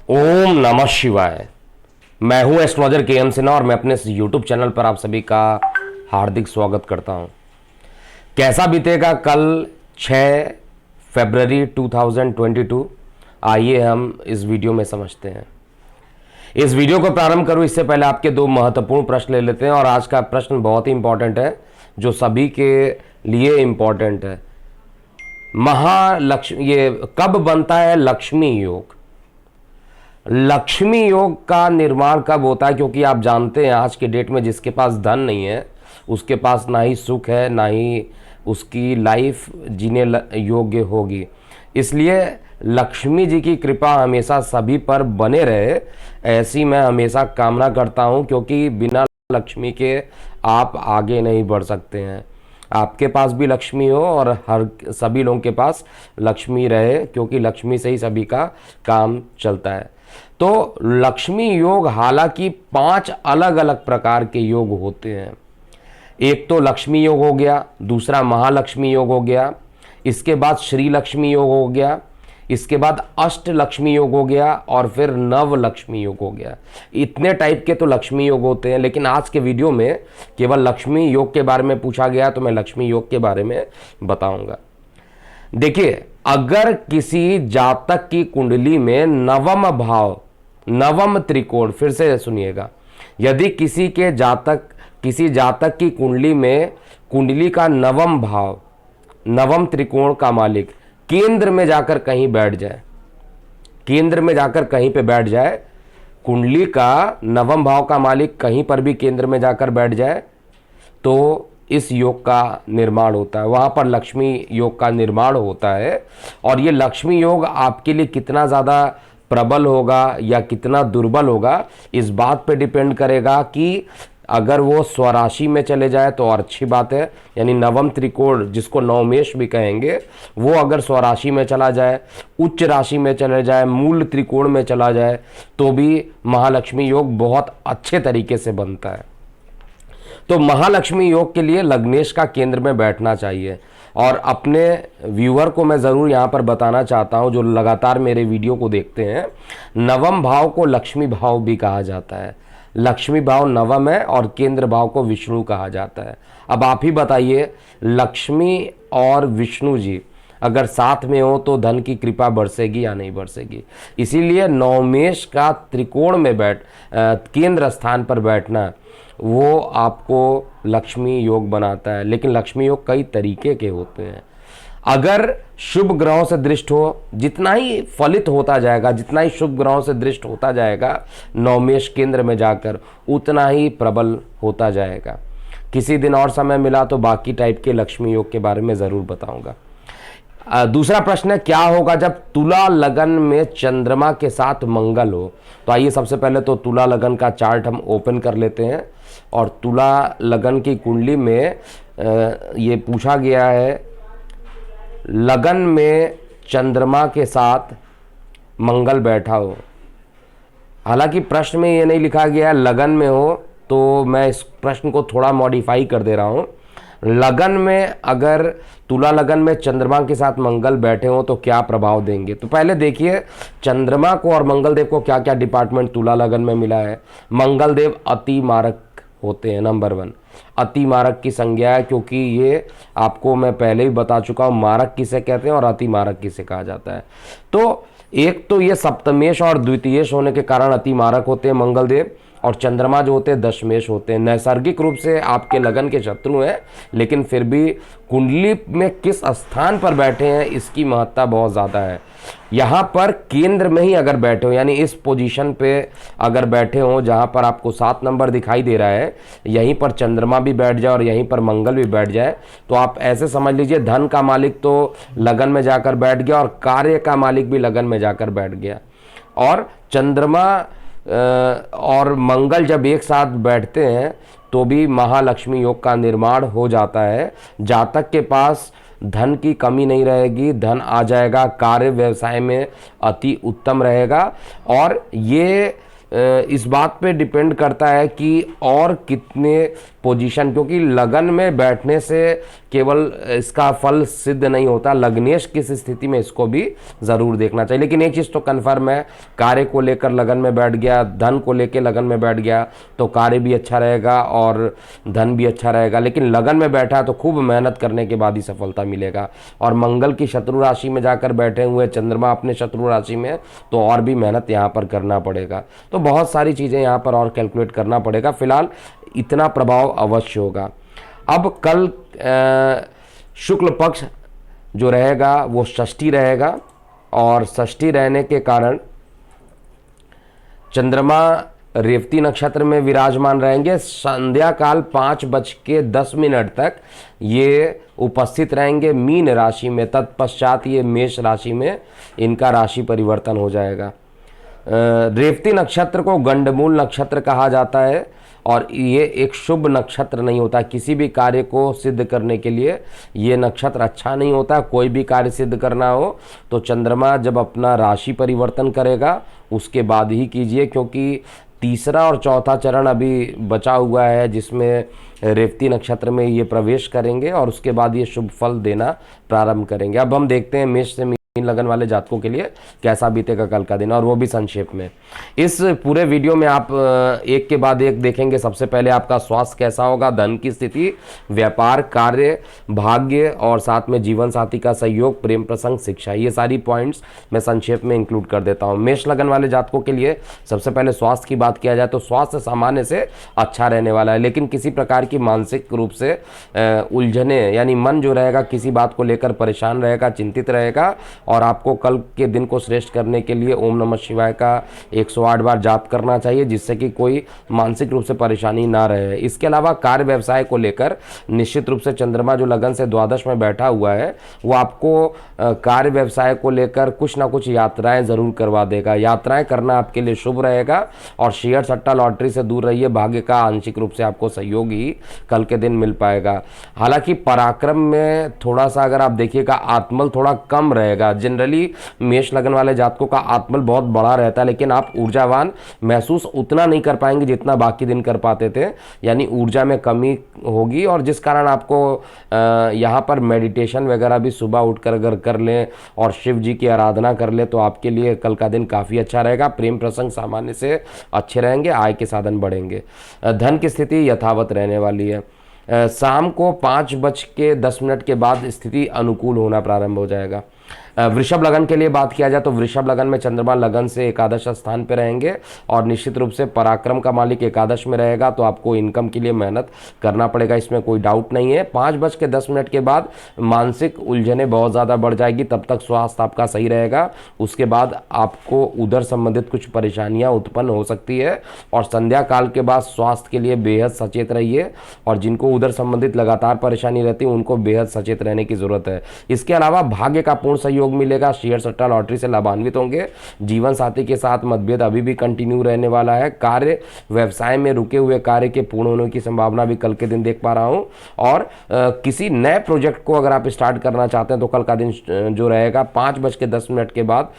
ओम नमः शिवाय। मैं हूं एस्ट्रोलॉजर के सिन्हा और मैं अपने इस यूट्यूब चैनल पर आप सभी का हार्दिक स्वागत करता हूं। कैसा बीतेगा कल 6 फरवरी 2022, आइए हम इस वीडियो में समझते हैं। इस वीडियो को प्रारंभ करूं इससे पहले आपके दो महत्वपूर्ण प्रश्न ले लेते हैं। और आज का प्रश्न बहुत ही इंपॉर्टेंट है, जो सभी के लिए इंपॉर्टेंट है। महालक्ष्मी, ये कब बनता है लक्ष्मी योग? लक्ष्मी योग का निर्माण कब होता है? क्योंकि आप जानते हैं आज के डेट में जिसके पास धन नहीं है उसके पास ना ही सुख है, ना ही उसकी लाइफ जीने योग्य होगी। इसलिए लक्ष्मी जी की कृपा हमेशा सभी पर बने रहे, ऐसी मैं हमेशा कामना करता हूं। क्योंकि बिना लक्ष्मी के आप आगे नहीं बढ़ सकते हैं। आपके पास भी लक्ष्मी हो और हर सभी लोगों के पास लक्ष्मी रहे, क्योंकि लक्ष्मी से ही सभी का काम चलता है। तो लक्ष्मी योग हालांकि 5 अलग अलग प्रकार के योग होते हैं। एक तो लक्ष्मी योग हो गया, दूसरा महालक्ष्मी योग हो गया, इसके बाद श्री लक्ष्मी योग हो गया, इसके बाद अष्ट लक्ष्मी योग हो गया और फिर नव लक्ष्मी योग हो गया। इतने टाइप के तो लक्ष्मी योग होते हैं, लेकिन आज के वीडियो में केवल लक्ष्मी योग के बारे में पूछा गया तो मैं लक्ष्मी योग के बारे में बताऊंगा। देखिए, अगर किसी जातक की कुंडली में नवम भाव, नवम त्रिकोण, फिर से सुनिएगा, यदि किसी जातक की कुंडली में कुंडली का नवम भाव, नवम त्रिकोण का मालिक केंद्र में जाकर कहीं बैठ जाए, केंद्र में जाकर कहीं पे बैठ जाए, कुंडली का नवम भाव का मालिक कहीं पर भी केंद्र में जाकर बैठ जाए, तो इस योग का निर्माण होता है, वहां पर लक्ष्मी योग का निर्माण होता है। और ये लक्ष्मी योग आपके लिए कितना ज़्यादा प्रबल होगा या कितना दुर्बल होगा, इस बात पे डिपेंड करेगा कि अगर वो स्वराशि में चले जाए तो और अच्छी बात है, यानी नवम त्रिकोण जिसको नवमेश भी कहेंगे, वो अगर स्वराशि में चला जाए, उच्च राशि में चले जाए, मूल त्रिकोण में चला जाए, तो भी महालक्ष्मी योग बहुत अच्छे तरीके से बनता है। तो महालक्ष्मी योग के लिए लग्नेश का केंद्र में बैठना चाहिए। और अपने व्यूअर को मैं ज़रूर यहाँ पर बताना चाहता हूँ, जो लगातार मेरे वीडियो को देखते हैं, नवम भाव को लक्ष्मी भाव भी कहा जाता है। लक्ष्मी भाव नवम है और केंद्र भाव को विष्णु कहा जाता है। अब आप ही बताइए, लक्ष्मी और विष्णु जी अगर साथ में हो तो धन की कृपा बरसेगी या नहीं बरसेगी? इसीलिए नवमेश का त्रिकोण में केंद्र स्थान पर बैठना, वो आपको लक्ष्मी योग बनाता है। लेकिन लक्ष्मी योग कई तरीके के होते हैं। अगर शुभ ग्रहों से दृष्ट हो, जितना ही फलित होता जाएगा, जितना ही शुभ ग्रहों से दृष्ट होता जाएगा नवमेश केंद्र में जाकर, उतना ही प्रबल होता जाएगा। किसी दिन और समय मिला तो बाकी टाइप के लक्ष्मी योग के बारे में ज़रूर बताऊंगा। दूसरा प्रश्न है, क्या होगा जब तुला लगन में चंद्रमा के साथ मंगल हो? तो आइए सबसे पहले तो तुला लगन का चार्ट हम ओपन कर लेते हैं। और तुला लगन की कुंडली में ये पूछा गया है, लगन में चंद्रमा के साथ मंगल बैठा हो। हालांकि प्रश्न में ये नहीं लिखा गया है लगन में हो, तो मैं इस प्रश्न को थोड़ा मॉडिफाई कर दे रहा हूँ। लगन में, अगर तुला लगन में चंद्रमा के साथ मंगल बैठे हो तो क्या प्रभाव देंगे? तो पहले देखिए चंद्रमा को और मंगल देव को क्या क्या डिपार्टमेंट तुला लगन में मिला है। मंगल देव अति मारक होते हैं, नंबर 1 अति मारक की संज्ञा है, क्योंकि ये आपको मैं पहले ही बता चुका हूँ मारक किसे कहते हैं और अति मारक किसे कहा जाता है। तो एक तो ये सप्तमेश और द्वितीयेश होने के कारण अति मारक होते हैं मंगल देव, और चंद्रमा जो होते हैं दशमेश होते हैं। नैसर्गिक रूप से आपके लगन के शत्रु हैं, लेकिन फिर भी कुंडली में किस स्थान पर बैठे हैं इसकी महत्ता बहुत ज़्यादा है। यहाँ पर केंद्र में ही अगर बैठे हो, यानी इस पोजीशन पे अगर बैठे हो जहाँ पर आपको 7 नंबर दिखाई दे रहा है, यहीं पर चंद्रमा भी बैठ जाए और यहीं पर मंगल भी बैठ जाए, तो आप ऐसे समझ लीजिए धन का मालिक तो लगन में जाकर बैठ गया और कार्य का मालिक भी लगन में जाकर बैठ गया। और चंद्रमा और मंगल जब एक साथ बैठते हैं तो भी महालक्ष्मी योग का निर्माण हो जाता है। जातक के पास धन की कमी नहीं रहेगी, धन आ जाएगा, कार्य व्यवसाय में अति उत्तम रहेगा। और ये इस बात पे डिपेंड करता है कि और कितने पोजीशन, क्योंकि लगन में बैठने से केवल इसका फल सिद्ध नहीं होता, लग्नेश किस स्थिति में इसको भी ज़रूर देखना चाहिए। लेकिन एक चीज़ तो कन्फर्म है, कार्य को लेकर लगन में बैठ गया, धन को लेकर लगन में बैठ गया तो कार्य भी अच्छा रहेगा और धन भी अच्छा रहेगा। लेकिन लगन में बैठा तो खूब मेहनत करने के बाद ही सफलता मिलेगा। और मंगल की शत्रु राशि में जाकर बैठे हुए चंद्रमा अपने शत्रु राशि में, तो और भी मेहनत यहाँ पर करना पड़ेगा। तो बहुत सारी चीज़ें यहाँ पर और कैलकुलेट करना पड़ेगा। फिलहाल इतना प्रभाव अवश्य होगा। अब कल शुक्ल पक्ष जो रहेगा वो षष्ठी रहेगा, और षष्ठी रहने के कारण चंद्रमा रेवती नक्षत्र में विराजमान रहेंगे। संध्या काल 5:10 तक ये उपस्थित रहेंगे मीन राशि में। तत्पश्चात ये मेष राशि में इनका राशि परिवर्तन हो जाएगा। रेवती नक्षत्र को गंडमूल नक्षत्र कहा जाता है, और ये एक शुभ नक्षत्र नहीं होता। किसी भी कार्य को सिद्ध करने के लिए ये नक्षत्र अच्छा नहीं होता। कोई भी कार्य सिद्ध करना हो तो चंद्रमा जब अपना राशि परिवर्तन करेगा उसके बाद ही कीजिए, क्योंकि तीसरा और चौथा चरण अभी बचा हुआ है जिसमें रेवती नक्षत्र में ये प्रवेश करेंगे और उसके बाद ये शुभ फल देना प्रारंभ करेंगे। अब हम देखते हैं मेष से मीन लगन वाले जातकों के लिए कैसा बीतेगा कल का दिन, और वो भी संक्षेप में। इस पूरे वीडियो में आप एक के बाद एक देखेंगे। सबसे पहले आपका स्वास्थ्य कैसा होगा, धन की स्थिति, व्यापार, कार्य, भाग्य और साथ में जीवन साथी का सहयोग, प्रेम प्रसंग, शिक्षा, ये सारी पॉइंट्स मैं संक्षेप में इंक्लूड कर देता हूँ। मेष लगन वाले जातकों के लिए सबसे पहले स्वास्थ्य की बात किया जाए तो स्वास्थ्य सामान्य से अच्छा रहने वाला है, लेकिन किसी प्रकार की मानसिक रूप से उलझने, यानी मन जो रहेगा किसी बात को लेकर परेशान रहेगा, चिंतित रहेगा। और आपको कल के दिन को श्रेष्ठ करने के लिए ओम नमः शिवाय का 108 बार जाप करना चाहिए, जिससे कि कोई मानसिक रूप से परेशानी ना रहे। इसके अलावा कार्य व्यवसाय को लेकर निश्चित रूप से चंद्रमा जो लगन से द्वादश में बैठा हुआ है वो आपको कार्य व्यवसाय को लेकर कुछ ना कुछ यात्राएं जरूर करवा देगा। यात्राएं करना आपके लिए शुभ रहेगा, और शेयर सट्टा लॉटरी से दूर रहिए। भाग्य का आंशिक रूप से आपको सहयोग ही कल के दिन मिल पाएगा। हालांकि पराक्रम में थोड़ा सा अगर आप देखिएगा आत्मबल थोड़ा कम रहेगा। जनरली मेष लगन वाले जातकों का आत्मबल बहुत बड़ा रहता है, लेकिन आप ऊर्जावान महसूस उतना नहीं कर पाएंगे जितना बाकी दिन कर पाते थे, यानी ऊर्जा में कमी होगी। और जिस कारण आपको यहाँ पर मेडिटेशन वगैरह भी सुबह उठकर अगर कर लें और शिव जी की आराधना कर लें तो आपके लिए कल का दिन काफ़ी अच्छा रहेगा। प्रेम प्रसंग सामान्य से अच्छे रहेंगे, आय के साधन बढ़ेंगे। धन की स्थिति यथावत रहने वाली है। शाम को 5:10 के बाद स्थिति अनुकूल होना प्रारंभ हो जाएगा। वृषभ लगन के लिए बात किया जाए तो वृषभ लगन में चंद्रमा लगन से एकादश स्थान पर रहेंगे, और निश्चित रूप से पराक्रम का मालिक एकादश में रहेगा, तो आपको इनकम के लिए मेहनत करना पड़ेगा, इसमें कोई डाउट नहीं है। 5:10 के बाद मानसिक उलझने बहुत ज़्यादा बढ़ जाएगी, तब तक स्वास्थ्य आपका सही रहेगा। उसके बाद आपको उधर संबंधित कुछ परेशानियां उत्पन्न हो सकती है, और संध्या काल के बाद स्वास्थ्य के लिए बेहद सचेत रहिए, और जिनको उधर संबंधित लगातार परेशानी रहती है उनको बेहद सचेत रहने की जरूरत है। इसके अलावा भाग्य का पूर्ण सहयोग मिलेगा, शेयर सट्टा लॉटरी से लाभान्वित होंगे। जीवन साथी के साथ मतभेद अभी भी कंटिन्यू रहने वाला है। कार्य व्यवसाय में रुके हुए कार्य के पूर्ण होने की संभावना भी कल के दिन देख पा रहा हूं, और किसी नए प्रोजेक्ट को अगर आप स्टार्ट करना चाहते हैं तो कल का दिन जो रहेगा 5:10 के बाद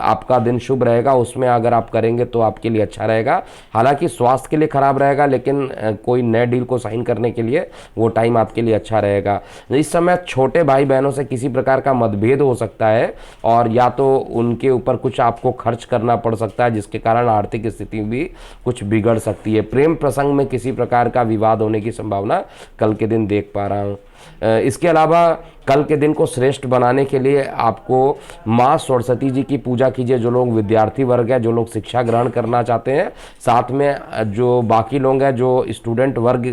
आपका दिन शुभ रहेगा। उसमें अगर आप करेंगे तो आपके लिए अच्छा रहेगा। हालांकि स्वास्थ्य के लिए खराब रहेगा, लेकिन कोई नए डील को साइन करने के लिए वो टाइम आपके लिए अच्छा रहेगा। इस समय छोटे भाई बहनों से किसी प्रकार का मतभेद हो सकता है, और या तो उनके ऊपर कुछ आपको खर्च करना पड़ सकता है, जिसके कारण आर्थिक स्थिति भी कुछ बिगड़ सकती है। प्रेम प्रसंग में किसी प्रकार का विवाद होने की संभावना कल के दिन देख पा रहा हूं। इसके अलावा कल के दिन को श्रेष्ठ बनाने के लिए आपको माँ सरस्वती जी की पूजा कीजिए। जो लोग विद्यार्थी वर्ग है, जो लोग शिक्षा ग्रहण करना चाहते हैं, साथ में जो बाकी लोग हैं जो स्टूडेंट वर्ग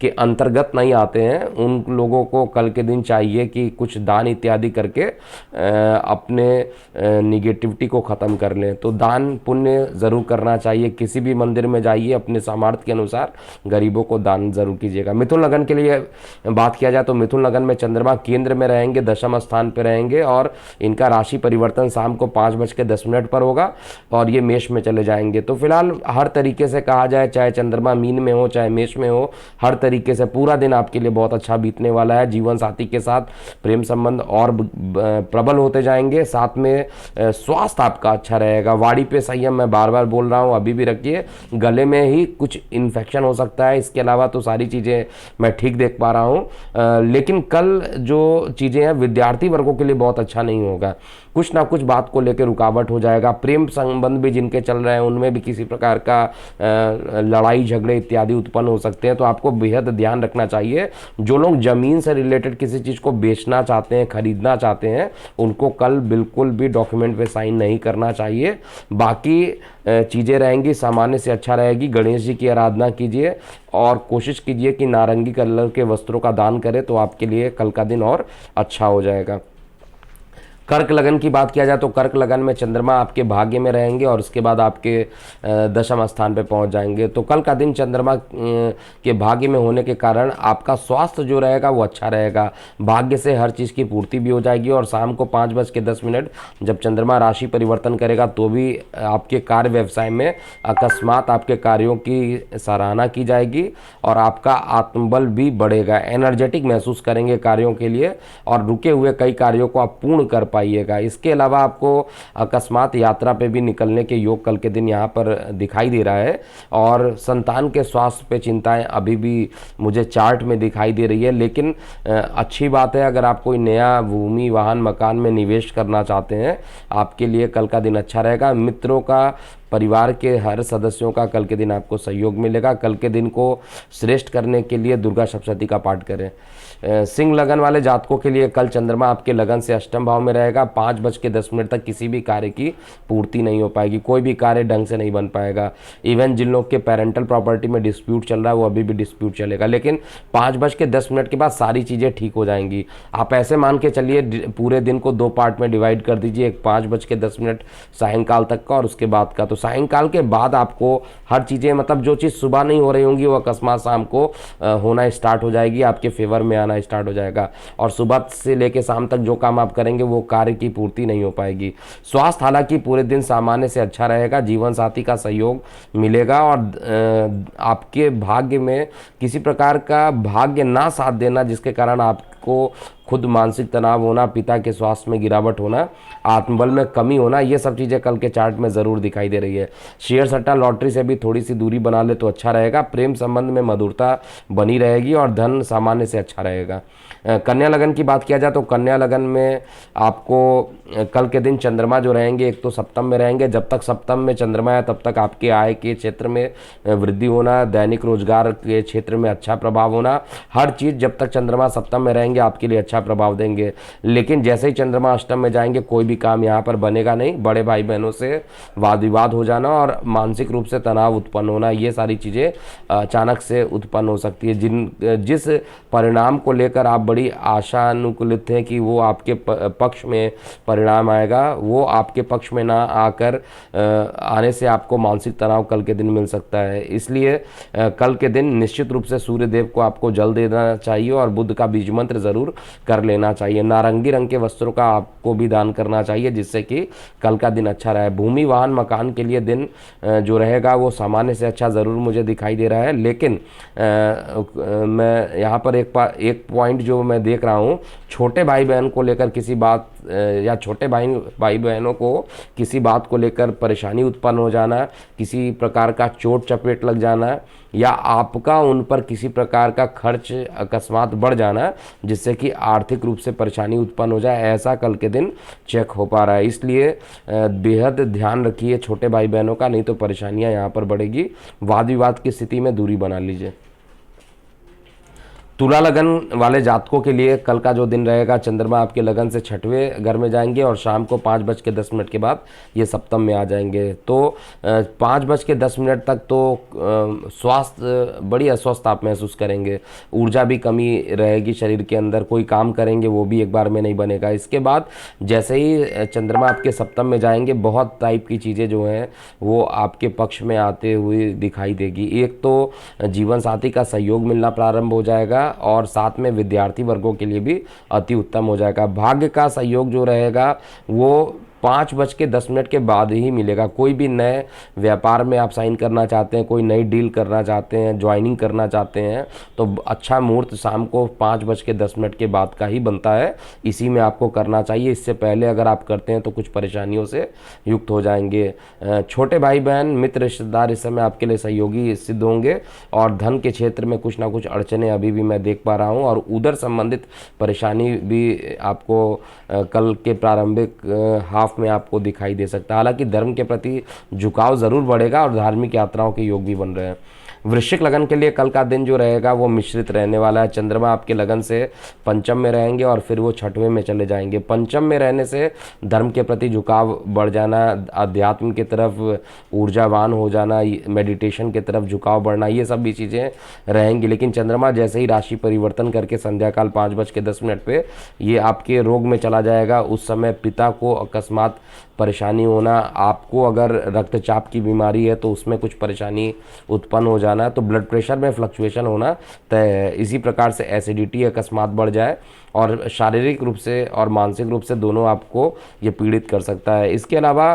के अंतर्गत नहीं आते हैं, उन लोगों को कल के दिन चाहिए कि कुछ दान इत्यादि करके अपने निगेटिविटी को ख़त्म कर लें। तो दान पुण्य ज़रूर करना चाहिए। किसी भी मंदिर में जाइए, अपने सामर्थ्य के अनुसार गरीबों को दान ज़रूर कीजिएगा। मिथुन लगन के लिए बात किया जाए तो तो मिथुन लगन में चंद्रमा केंद्र में रहेंगे, दशम स्थान पर रहेंगे और इनका राशि परिवर्तन शाम को 5:10 पर होगा और ये मेष में चले जाएंगे। तो फिलहाल हर तरीके से कहा जाए, चाहे चंद्रमा मीन में हो चाहे मेष में हो, हर तरीके से पूरा दिन आपके लिए बहुत अच्छा बीतने वाला है। जीवन साथी के साथ प्रेम संबंध और प्रबल होते जाएंगे। साथ में स्वास्थ्य आपका अच्छा रहेगा। वाणी पे संयम मैं बार बार बोल रहा हूँ, अभी भी रखिए। गले में ही कुछ इन्फेक्शन हो सकता है, इसके अलावा तो सारी चीज़ें मैं ठीक देख पा रहा हूँ। लेकिन कल जो चीज़ें हैं विद्यार्थी वर्गों के लिए बहुत अच्छा नहीं होगा। कुछ ना कुछ बात को लेकर रुकावट हो जाएगा। प्रेम संबंध भी जिनके चल रहे हैं उनमें भी किसी प्रकार का लड़ाई झगड़े इत्यादि उत्पन्न हो सकते हैं, तो आपको बेहद ध्यान रखना चाहिए। जो लोग ज़मीन से रिलेटेड किसी चीज़ को बेचना चाहते हैं, खरीदना चाहते हैं, उनको कल बिल्कुल भी डॉक्यूमेंट पे साइन नहीं करना चाहिए। बाकी चीज़ें रहेंगी सामान्य से अच्छा रहेगी। गणेश जी की आराधना कीजिए और कोशिश कीजिए कि नारंगी कलर के वस्त्रों का दान करें, तो आपके लिए कल का दिन और अच्छा हो जाएगा। कर्क लगन की बात किया जाए तो कर्क लगन में चंद्रमा आपके भाग्य में रहेंगे और उसके बाद आपके दशम स्थान पे पहुंच जाएंगे। तो कल का दिन चंद्रमा के भाग्य में होने के कारण आपका स्वास्थ्य जो रहेगा वो अच्छा रहेगा। भाग्य से हर चीज़ की पूर्ति भी हो जाएगी और शाम को 5:10 जब चंद्रमा राशि परिवर्तन करेगा तो भी आपके कार्य व्यवसाय में अकस्मात आपके कार्यों की सराहना की जाएगी और आपका आत्मबल भी बढ़ेगा। एनर्जेटिक महसूस करेंगे कार्यों के लिए और रुके हुए कई कार्यों को आप पूर्ण कर पाइएगा। इसके अलावा आपको अकस्मात यात्रा पे भी निकलने के योग कल के दिन यहाँ पर दिखाई दे रहा है और संतान के स्वास्थ्य पे चिंताएं अभी भी मुझे चार्ट में दिखाई दे रही है। लेकिन अच्छी बात है, अगर आप कोई नया भूमि वाहन मकान में निवेश करना चाहते हैं, आपके लिए कल का दिन अच्छा रहेगा। मित्रों का, परिवार के हर सदस्यों का कल के दिन आपको सहयोग मिलेगा। कल के दिन को श्रेष्ठ करने के लिए दुर्गा सप्तशती का पाठ करें। सिंह लगन वाले जातकों के लिए कल चंद्रमा आपके लगन से अष्टम भाव में रहेगा। 5:10 तक किसी भी कार्य की पूर्ति नहीं हो पाएगी, कोई भी कार्य ढंग से नहीं बन पाएगा। इवन जिन लोग के पेरेंटल प्रॉपर्टी में डिस्प्यूट चल रहा है वो अभी भी डिस्प्यूट चलेगा, लेकिन 5:10 के बाद सारी चीज़ें ठीक हो जाएंगी। आप ऐसे मान के चलिए पूरे दिन को 2 पार्ट में डिवाइड कर दीजिए, एक 5:10 सायंकाल तक का और उसके बाद का। तो सायंकाल के बाद आपको हर चीज़ें, मतलब जो चीज़ सुबह नहीं हो रही होंगी वो अकस्मात शाम को होना स्टार्ट हो जाएगी, आपके फेवर में आना स्टार्ट हो जाएगा और सुबह से लेकर शाम तक जो काम आप करेंगे वो कार्य की पूर्ति नहीं हो पाएगी। स्वास्थ्य हालांकि पूरे दिन सामान्य से अच्छा रहेगा। जीवन साथी का सहयोग मिलेगा और आपके भाग्य में किसी प्रकार का भाग्य ना साथ देना जिसके कारण आपको खुद मानसिक तनाव होना, पिता के स्वास्थ्य में गिरावट होना, आत्मबल में कमी होना, ये सब चीज़ें कल के चार्ट में ज़रूर दिखाई दे रही है। शेयर सट्टा लॉटरी से भी थोड़ी सी दूरी बना ले तो अच्छा रहेगा। प्रेम संबंध में मधुरता बनी रहेगी और धन सामान्य से अच्छा रहेगा। कन्या लगन की बात किया जाए तो कन्या लगन में आपको कल के दिन चंद्रमा जो रहेंगे, एक तो सप्तम में रहेंगे। जब तक सप्तम में चंद्रमा है तब तक आपके आय के क्षेत्र में वृद्धि होना, दैनिक रोजगार के क्षेत्र में अच्छा प्रभाव होना, हर चीज़ जब तक चंद्रमा सप्तम में रहेंगे आपके लिए अच्छा प्रभाव देंगे। लेकिन जैसे ही चंद्रमा अष्टम में जाएंगे कोई भी काम यहाँ पर बनेगा नहीं। बड़े भाई बहनों से वाद विवाद हो जाना और मानसिक रूप से तनाव उत्पन्न होना, ये सारी चीज़ें अचानक से उत्पन्न हो सकती है। जिस परिणाम को लेकर आप बड़ी आशानुकूलित थे कि वो आपके पक्ष में परिणाम आएगा, वो आपके पक्ष में ना आकर आने से आपको मानसिक तनाव कल के दिन मिल सकता है। इसलिए कल के दिन निश्चित रूप से सूर्य देव को आपको जल देना चाहिए और बुध का बीज मंत्र ज़रूर कर लेना चाहिए। नारंगी रंग के वस्त्रों का आपको भी दान करना चाहिए जिससे कि कल का दिन अच्छा रहे। भूमि वाहन मकान के लिए दिन जो रहेगा वो सामान्य से अच्छा ज़रूर मुझे दिखाई दे रहा है। लेकिन मैं यहाँ पर एक पॉइंट जो मैं देख रहा हूँ, छोटे भाई बहन को लेकर किसी बात या छोटे भाई बहनों को किसी बात को लेकर परेशानी उत्पन्न हो जाना, किसी प्रकार का चोट चपेट लग जाना या आपका उन पर किसी प्रकार का खर्च अकस्मात बढ़ जाना जिससे कि आर्थिक रूप से परेशानी उत्पन्न हो जाए, ऐसा कल के दिन चेक हो पा रहा है। इसलिए बेहद ध्यान रखिए छोटे भाई बहनों का, नहीं तो परेशानियां यहाँ पर बढ़ेगी। वाद विवाद की स्थिति में दूरी बना लीजिए। तुला लगन वाले जातकों के लिए कल का जो दिन रहेगा, चंद्रमा आपके लगन से छठवें घर में जाएंगे और शाम को 5:10 के बाद ये सप्तम में आ जाएंगे। तो 5:10 तक तो स्वास्थ्य बड़ी अस्वस्थ आप महसूस करेंगे, ऊर्जा भी कमी रहेगी शरीर के अंदर, कोई काम करेंगे वो भी एक बार में नहीं बनेगा। इसके बाद जैसे ही चंद्रमा आपके सप्तम में जाएंगे बहुत टाइप की चीज़ें जो हैं वो आपके पक्ष में आते हुए दिखाई देगी। एक तो जीवन साथी का सहयोग मिलना प्रारंभ हो जाएगा और साथ में विद्यार्थी वर्गों के लिए भी अति उत्तम हो जाएगा। भाग्य का सहयोग जो रहेगा वो 5:10 के बाद ही मिलेगा। कोई भी नए व्यापार में आप साइन करना चाहते हैं, कोई नई डील करना चाहते हैं, ज्वाइनिंग करना चाहते हैं, तो अच्छा मुहूर्त शाम को 5:10 के बाद का ही बनता है, इसी में आपको करना चाहिए। इससे पहले अगर आप करते हैं तो कुछ परेशानियों से युक्त हो जाएंगे। छोटे भाई बहन मित्र रिश्तेदार इस समय आपके लिए सहयोगी सिद्ध होंगे और धन के क्षेत्र में कुछ ना कुछ अड़चने अभी भी मैं देख पा रहा हूँ और उधर संबंधित परेशानी भी आपको कल के प्रारंभिक हाफ में आपको दिखाई दे सकता है। हालांकि धर्म के प्रति झुकाव जरूर बढ़ेगा और धार्मिक यात्राओं के योग भी बन रहे हैं। वृश्चिक लगन के लिए कल का दिन जो रहेगा वो मिश्रित रहने वाला है। चंद्रमा आपके लगन से पंचम में रहेंगे और फिर वो छठवें में चले जाएंगे। पंचम में रहने से धर्म के प्रति झुकाव बढ़ जाना, अध्यात्म की तरफ ऊर्जावान हो जाना, मेडिटेशन की तरफ झुकाव बढ़ना, ये सब भी चीज़ें रहेंगी। लेकिन चंद्रमा जैसे ही राशि परिवर्तन करके संध्याकाल 5:10 पे ये आपके रोग में चला जाएगा, उस समय पिता को अकस्मात परेशानी होना, आपको अगर रक्तचाप की बीमारी है तो उसमें कुछ परेशानी उत्पन्न हो जाना, तो ब्लड प्रेशर में फ्लक्चुएशन होना तय है। इसी प्रकार से एसिडिटी अकस्मात बढ़ जाए और शारीरिक रूप से और मानसिक रूप से दोनों आपको ये पीड़ित कर सकता है। इसके अलावा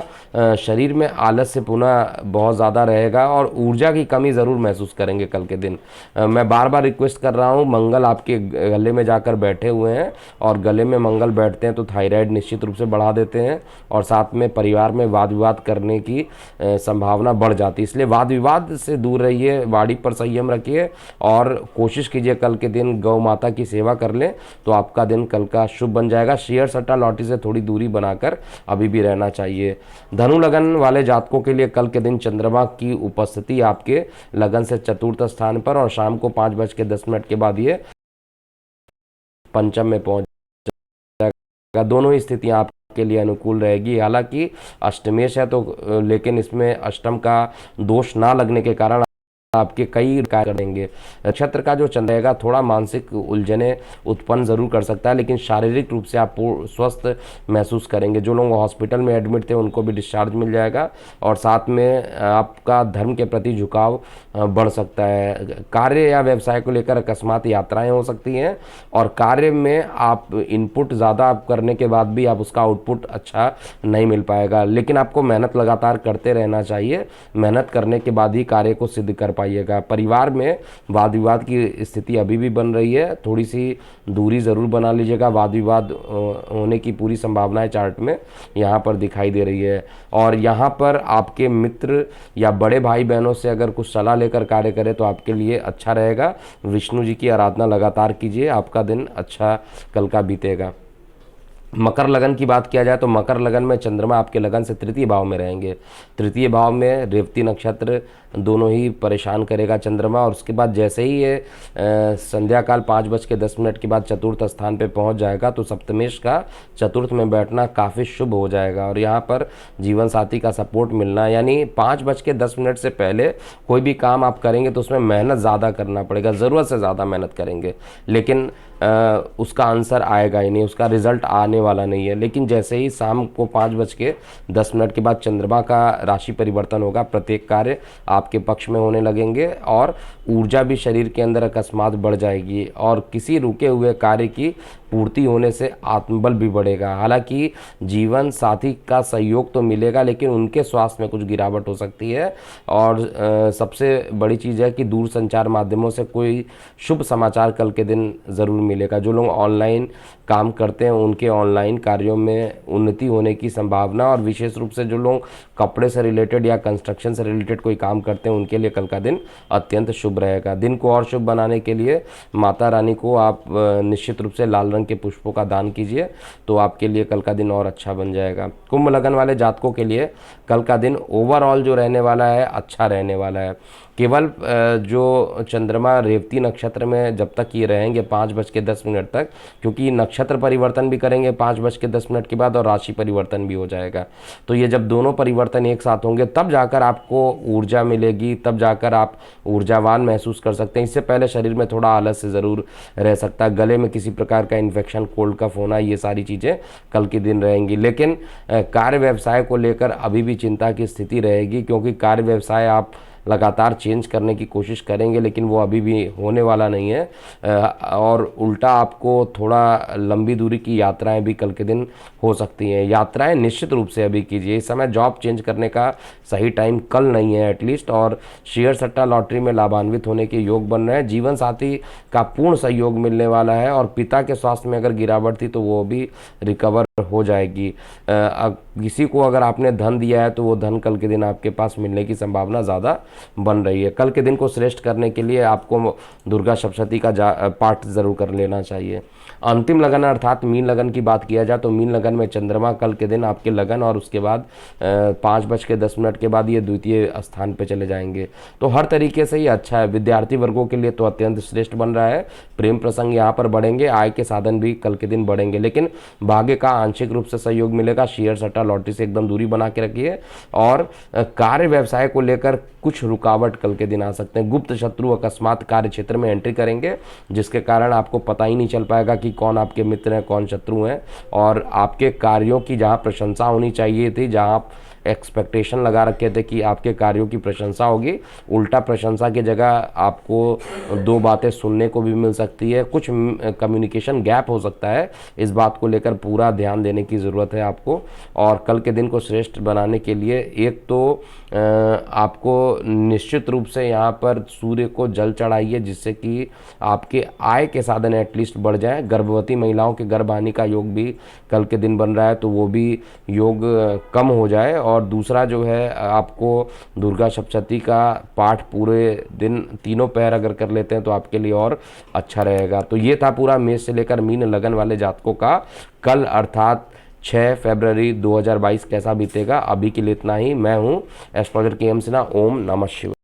शरीर में आलस्य पुनः बहुत ज़्यादा रहेगा और ऊर्जा की कमी ज़रूर महसूस करेंगे कल के दिन। मैं बार बार रिक्वेस्ट कर रहा हूँ, मंगल आपके गले में जाकर बैठे हुए हैं और गले में मंगल बैठते हैं तो थायराइड निश्चित रूप से बढ़ा देते हैं और साथ में परिवार में वाद विवाद करने की संभावना बढ़ जाती है। इसलिए वाद विवाद से दूर रहिए, वाणी पर संयम रखिए और कोशिश कीजिए कल के दिन गौ माता की सेवा कर लें तो आपका दिन कल का शुभ बन जाएगा। शेयर सट्टा लॉटरी से थोड़ी दूरी बनाकर अभी भी रहना चाहिए। धनु लगन वाले जातकों के लिए कल के दिन चंद्रमा की उपस्थिति आपके लगन से चतुर्थ स्थान पर और शाम को 5:10 के बाद ये पंचम में पहुंच जाएगा। दोनों ही स्थितियां आपके लिए अनुकूल रहेगी। हालांकि अष्टमेश है तो लेकिन इसमें अष्टम का दोष ना लगने के कारण आपके कई कार्य करेंगे। नक्षत्र का जो चंद्र रहेगा थोड़ा मानसिक उलझने उत्पन्न जरूर कर सकता है, लेकिन शारीरिक रूप से आप स्वस्थ महसूस करेंगे। जो लोग हॉस्पिटल में एडमिट थे उनको भी डिस्चार्ज मिल जाएगा और साथ में आपका धर्म के प्रति झुकाव बढ़ सकता है। कार्य या व्यवसाय को लेकर अकस्मात यात्राएं हो सकती हैं और कार्य में आप इनपुट ज़्यादा करने के बाद भी आप उसका आउटपुट अच्छा नहीं मिल पाएगा, लेकिन आपको मेहनत लगातार करते रहना चाहिए। मेहनत करने के बाद ही कार्य को सिद्ध कर पाइएगा। परिवार में वाद विवाद की स्थिति अभी भी बन रही है, थोड़ी सी दूरी ज़रूर बना लीजिएगा। वाद विवाद होने की पूरी संभावनाएं चार्ट में यहाँ पर दिखाई दे रही है और यहाँ पर आपके मित्र या बड़े भाई बहनों से अगर कुछ सलाह लेकर कार्य करें तो आपके लिए अच्छा रहेगा। विष्णु जी की आराधना लगातार कीजिए, आपका दिन अच्छा कल का बीतेगा। मकर लगन की बात किया जाए तो मकर लगन में चंद्रमा आपके लगन से तृतीय भाव में रहेंगे। तृतीय भाव में रेवती नक्षत्र दोनों ही परेशान करेगा चंद्रमा और उसके बाद जैसे ही ये संध्याकाल 5:10 के बाद चतुर्थ स्थान पे पहुंच जाएगा तो सप्तमेश का चतुर्थ में बैठना काफ़ी शुभ हो जाएगा और यहाँ पर जीवन साथी का सपोर्ट मिलना, यानी 5:10 से पहले कोई भी काम आप करेंगे तो उसमें मेहनत ज़्यादा करना पड़ेगा, ज़रूरत से ज़्यादा मेहनत करेंगे, लेकिन उसका आंसर आएगा ही नहीं, उसका रिजल्ट आने वाला नहीं है। लेकिन जैसे ही शाम को 5:10 के बाद चंद्रमा का राशि परिवर्तन होगा, प्रत्येक कार्य आपके पक्ष में होने लगेंगे और ऊर्जा भी शरीर के अंदर अकस्मात बढ़ जाएगी और किसी रुके हुए कार्य की पूर्ति होने से आत्मबल भी बढ़ेगा। हालांकि जीवन साथी का सहयोग तो मिलेगा लेकिन उनके स्वास्थ्य में कुछ गिरावट हो सकती है और सबसे बड़ी चीज़ है कि दूर संचार माध्यमों से कोई शुभ समाचार कल के दिन ज़रूर मिलेगा। जो लोग ऑनलाइन काम करते हैं उनके ऑनलाइन कार्यों में उन्नति होने की संभावना और विशेष रूप से जो लोग कपड़े से रिलेटेड या कंस्ट्रक्शन से रिलेटेड कोई काम करते हैं उनके लिए कल का दिन अत्यंत शुभ रहेगा। दिन को और शुभ बनाने के लिए माता रानी को आप निश्चित रूप से लाल रंग के पुष्पों का दान कीजिए तो आपके लिए कल का दिन और अच्छा बन जाएगा। कुंभ लगन वाले जातकों के लिए कल का दिन ओवरऑल जो रहने वाला है अच्छा रहने वाला है। केवल जो चंद्रमा रेवती नक्षत्र में जब तक ये रहेंगे 5:10 तक, क्योंकि नक्षत्र परिवर्तन भी करेंगे 5:10 के बाद और राशि परिवर्तन भी हो जाएगा, तो ये जब दोनों परिवर्तन एक साथ होंगे तब जाकर आपको ऊर्जा मिलेगी, तब जाकर आप ऊर्जावान महसूस कर सकते हैं। इससे पहले शरीर में थोड़ा आलस्य ज़रूर रह सकता है, गले में किसी प्रकार का इन्फेक्शन, कोल्ड कफ होना, ये सारी चीज़ें कल के दिन रहेंगी। लेकिन कार्य व्यवसाय को लेकर अभी भी चिंता की स्थिति रहेगी, क्योंकि कार्य व्यवसाय आप लगातार चेंज करने की कोशिश करेंगे, लेकिन वो अभी भी होने वाला नहीं है। और उल्टा आपको थोड़ा लंबी दूरी की यात्राएं भी कल के दिन हो सकती हैं। यात्राएं निश्चित रूप से अभी कीजिए, इस समय जॉब चेंज करने का सही टाइम कल नहीं है एटलीस्ट। और शेयर सट्टा लॉटरी में लाभान्वित होने के योग बन रहे हैं। जीवन साथी का पूर्ण सहयोग मिलने वाला है, और पिता के स्वास्थ्य में अगर गिरावट थी तो वो भी रिकवर हो जाएगी। किसी को अगर आपने धन दिया है तो वो धन कल के दिन आपके पास मिलने की संभावना ज़्यादा बन रही है। कल के दिन को श्रेष्ठ करने के लिए आपको दुर्गा सप्तशती का पाठ ज़रूर कर लेना चाहिए। अंतिम लगन अर्थात मीन लगन की बात किया जाए तो मीन लगन में चंद्रमा कल के दिन आपके लगन और उसके बाद 5:10 के बाद ये द्वितीय स्थान पे चले जाएंगे, तो हर तरीके से ये अच्छा है। विद्यार्थी वर्गों के लिए तो अत्यंत श्रेष्ठ बन रहा है। प्रेम प्रसंग यहाँ पर बढ़ेंगे, आय के साधन भी कल के दिन बढ़ेंगे, लेकिन भाग्य का आंशिक रूप से सहयोग मिलेगा। शेयर सट्टा लॉटरी से एकदम दूरी बना के रखिए। और कार्य व्यवसाय को लेकर कुछ रुकावट कल के दिन आ सकते हैं। गुप्त शत्रु अकस्मात कार्य क्षेत्र में एंट्री करेंगे, जिसके कारण आपको पता ही नहीं चल पाएगा कि कौन आपके मित्र हैं कौन शत्रु हैं। और आपके कार्यों की जहां प्रशंसा होनी चाहिए थी, जहां आप एक्सपेक्टेशन लगा रखे थे कि आपके कार्यों की प्रशंसा होगी, उल्टा प्रशंसा की जगह आपको दो बातें सुनने को भी मिल सकती है। कुछ कम्युनिकेशन गैप हो सकता है, इस बात को लेकर पूरा ध्यान देने की ज़रूरत है आपको। और कल के दिन को श्रेष्ठ बनाने के लिए एक तो आपको निश्चित रूप से यहाँ पर सूर्य को जल चढ़ाइए, जिससे कि आपके आय के साधन एटलीस्ट बढ़ जाए। गर्भवती महिलाओं के गर्भ हानि का योग भी कल के दिन बन रहा है, तो वो भी योग कम हो जाए। और दूसरा जो है, आपको दुर्गा सप्तशती का पाठ पूरे दिन तीनों पहर अगर कर लेते हैं तो आपके लिए और अच्छा रहेगा। तो ये था पूरा मेष से लेकर मीन लगन वाले जातकों का कल अर्थात 6 फरवरी 2022 कैसा बीतेगा। अभी के लिए इतना ही। मैं हूँ एस्ट्रोलॉजर के एम सिन्हा। ओम नमः शिवाय।